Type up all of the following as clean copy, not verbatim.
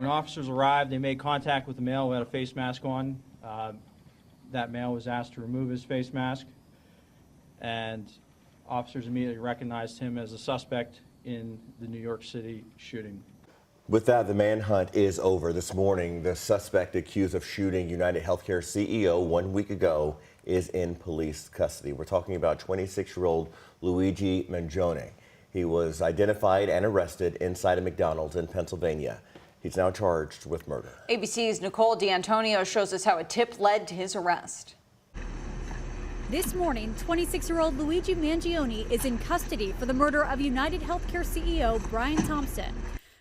When officers arrived, they made contact with the male who had a face mask on. That male was asked to remove his face mask, and officers immediately recognized him as a suspect in the New York City shooting. With that, the manhunt is over. This morning, the suspect accused of shooting United Healthcare CEO 1 week ago is in police custody. We're talking about 26-year-old Luigi Mangione. He was identified and arrested inside a McDonald's in Pennsylvania. He's now charged with murder. ABC's Nicole D'Antonio shows us how a tip led to his arrest. This morning, 26-year-old Luigi Mangione is in custody for the murder of United Healthcare CEO Brian Thompson.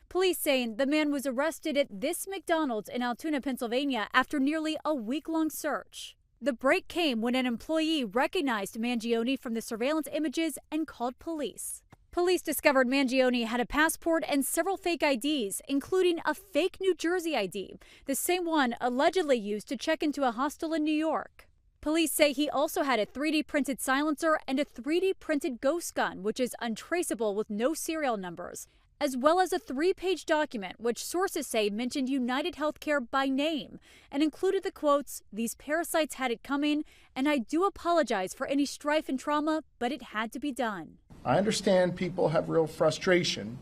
Police saying the man was arrested at this McDonald's in Altoona, Pennsylvania after nearly a week-long search. The break came when an employee recognized Mangione from the surveillance images and called police. Police discovered Mangione had a passport and several fake IDs, including a fake New Jersey ID, the same one allegedly used to check into a hostel in New York. Police say he also had a 3D printed silencer and a 3D printed ghost gun, which is untraceable with no serial numbers, as well as a 3-page document which sources say mentioned United Healthcare by name and included the quotes, "These parasites had it coming, and I do apologize for any strife and trauma, but it had to be done." I understand people have real frustration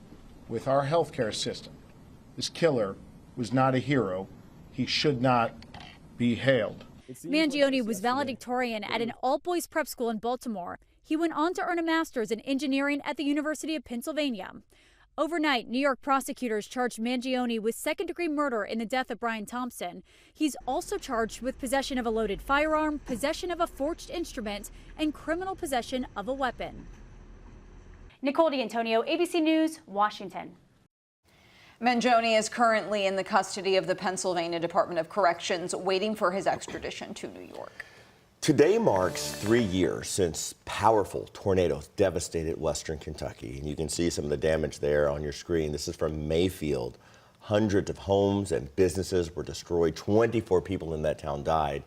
with our healthcare system. This killer was not a hero. He should not be hailed. Mangione was valedictorian at an all-boys prep school in Baltimore. He went on to earn a master's in engineering at the University of Pennsylvania. Overnight, New York prosecutors charged Mangione with second-degree murder in the death of Brian Thompson. He's also charged with possession of a loaded firearm, possession of a forged instrument, and criminal possession of a weapon. Nicole D'Antonio, ABC News, Washington. Mangione is currently in the custody of the Pennsylvania Department of Corrections, waiting for his extradition to New York. Today marks 3 years since powerful tornadoes devastated western Kentucky. And you can see some of the damage there on your screen. This is from Mayfield. Hundreds of homes and businesses were destroyed. 24 people in that town died.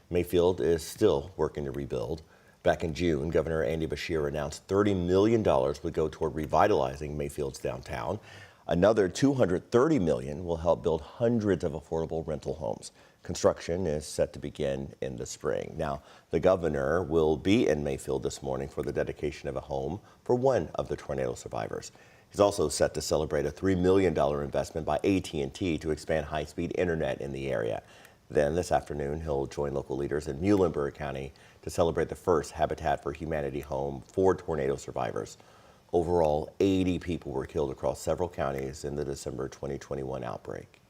Mayfield is still working to rebuild. Back in June, Governor Andy Beshear announced $30 million would go toward revitalizing Mayfield's downtown. Another $230 million will help build hundreds of affordable rental homes. Construction is set to begin in the spring. Now, the governor will be in Mayfield this morning for the dedication of a home for one of the tornado survivors. He's also set to celebrate a $3 million investment by AT&T to expand high-speed internet in the area. Then this afternoon, he'll join local leaders in Muhlenberg County to celebrate the first Habitat for Humanity home for tornado survivors. Overall, 80 people were killed across several counties in the December 2021 outbreak.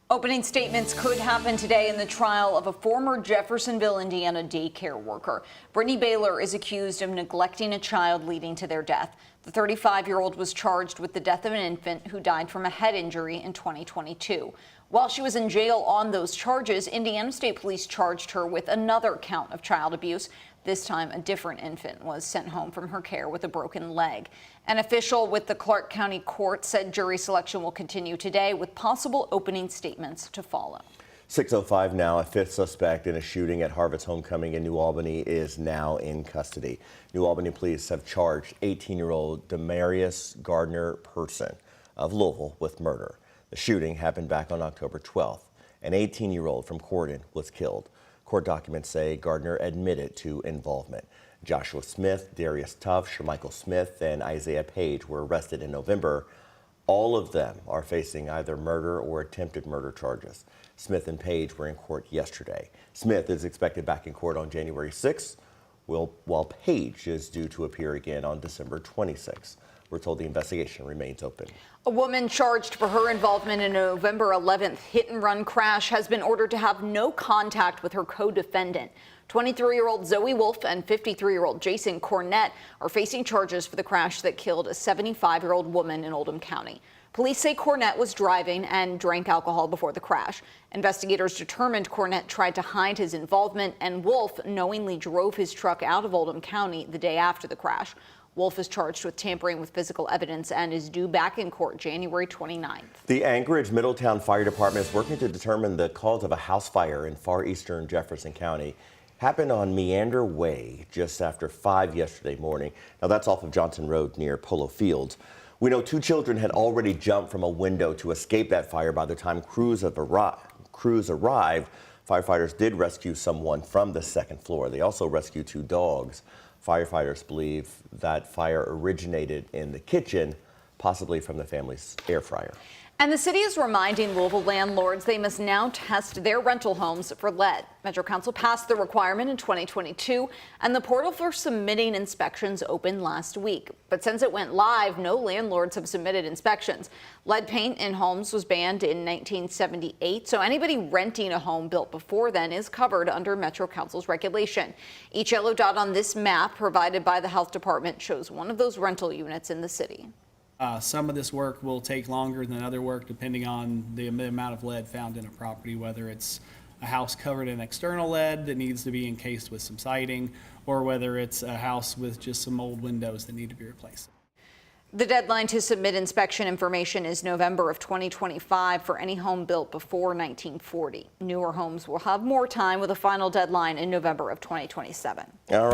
Opening statements could happen today in the trial of a former Jeffersonville, Indiana daycare worker. Brittany Baylor is accused of neglecting a child leading to their death. The 35-year-old was charged with the death of an infant who died from a head injury in 2022. While she was in jail on those charges, Indiana State Police charged her with another count of child abuse. This time, a different infant was sent home from her care with a broken leg. An official with the Clark County Court said jury selection will continue today with possible opening statements to follow. 6:05 now. A fifth suspect in a shooting at Harvard's homecoming in New Albany is now in custody. New Albany police have charged 18-year-old Demarius Gardner Person of Louisville with murder. The shooting happened back on October 12th. An 18-year-old from Corydon was killed. Court documents say Gardner admitted to involvement. Joshua Smith, Darius Tuff, Shermichael Smith, and Isaiah Page were arrested in November. All of them are facing either murder or attempted murder charges. Smith and Page were in court yesterday. Smith is expected back in court on January 6th, while Page is due to appear again on December 26th. We're told the investigation remains open. A woman charged for her involvement in a November 11th hit-and-run crash has been ordered to have no contact with her co-defendant. 23-year-old Zoe Wolf and 53-year-old Jason Cornett are facing charges for the crash that killed a 75-year-old woman in Oldham County. Police say Cornett was driving and drank alcohol before the crash. Investigators determined Cornett tried to hide his involvement, and Wolf knowingly drove his truck out of Oldham County the day after the crash. Wolf is charged with tampering with physical evidence and is due back in court January 29th. The Anchorage Middletown Fire Department is working to determine the cause of a house fire in far eastern Jefferson County. Happened on Meander Way just after 5 yesterday morning. Now that's off of Johnson Road near Polo Fields. We know 2 children had already jumped from a window to escape that fire by the time crews arrived. Firefighters did rescue someone from the 2nd floor. They also rescued 2 dogs. Firefighters believe that fire originated in the kitchen, possibly from the family's air fryer. And the city is reminding Louisville landlords they must now test their rental homes for lead. Metro Council passed the requirement in 2022, and the portal for submitting inspections opened last week. But since it went live, no landlords have submitted inspections. Lead paint in homes was banned in 1978, so anybody renting a home built before then is covered under Metro Council's regulation. Each yellow dot on this map provided by the health department shows one of those rental units in the city. Some of this work will take longer than other work depending on the amount of lead found in a property, whether it's a house covered in external lead that needs to be encased with some siding, or whether it's a house with just some old windows that need to be replaced. The deadline to submit inspection information is November of 2025 for any home built before 1940. Newer homes will have more time with a final deadline in November of 2027. All right.